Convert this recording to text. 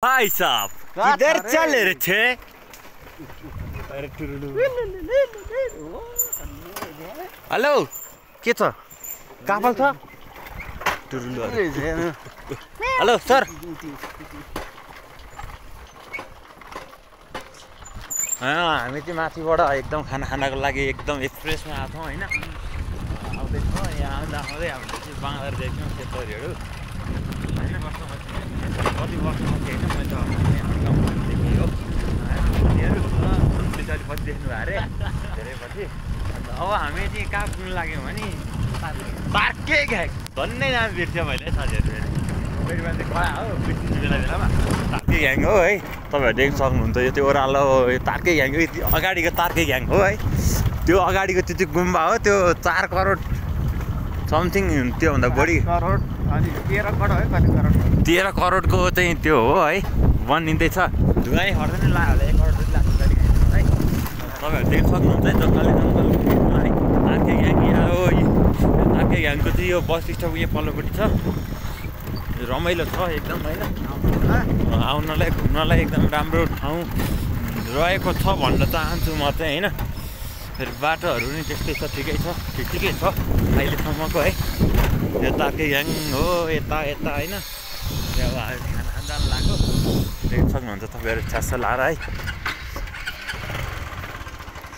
भाई साहब किधर चल रहे थे? हेलो के छ? काफल छ? हेलो सर हामी चाहिँ माथिबाट एकदम खाना खानको लागि एकदम एक्सप्रेसमा आएको छौँ होइन। आउँदैछौँ यहाँ आउँदै हामीले चाहिँ बाँदर देख्यौँ खेतरीहरू होइन। कति वर्षपछि होइन मैले त गाउँमा देखेँ हो हात्तीहरू पछाडि पछि देख्नु भयो अरे धेरै पछि। अन्त अब हामी चाहिँ कहाँ पुग्नु लाग्यौँ भने तार्के ग्याङ भन्ने नाम बिर्स्यो मैले साथीहरू। फेरि मान्छे खडा हो बिर्सिन्छ बेला बेलामा। तार्के ग्याङ हो है, तपाईँहरू देख्न सक्नुहुन्छ यो त्यो ओह्रालो यो तार्के ग्याङ हो। अगाडिको तार्के ग्याङ हो है, त्यो अगाडिको त्यो चाहिँ गुम्बा हो। त्यो 4 करोड समथिङ त्योभन्दा बढी 13 करोडको चाहिँ त्यो हो है बनिँदैछ। धुवाँ खर्दैन ला होला 1 करोड जति लाग्छ है। तपाईँहरू देख्न सक्नुहुन्छ है जङ्गली जङ्गल तार्के ग्याङ यहाँ हो। तार्के ग्याङको चाहिँ यो बस स्टप यहाँ पल्लोपट्टि छ। रमाइलो छ एकदम होइन, आउनलाई घुम्नलाई एकदम राम्रो ठाउँ रहेको छ भन्न चाहन्छु म चाहिँ होइन। फेरि बाटोहरू नि त्यस्तै छ, ठिकै छ, ठिकै छ अहिलेसम्मको है। यो तार्के ग्याङ हो यता होइन। अब हामी खाना जान लाग्यो, देख्न सक्नुहुन्छ तपाईँहरू छ्यास लाएर है।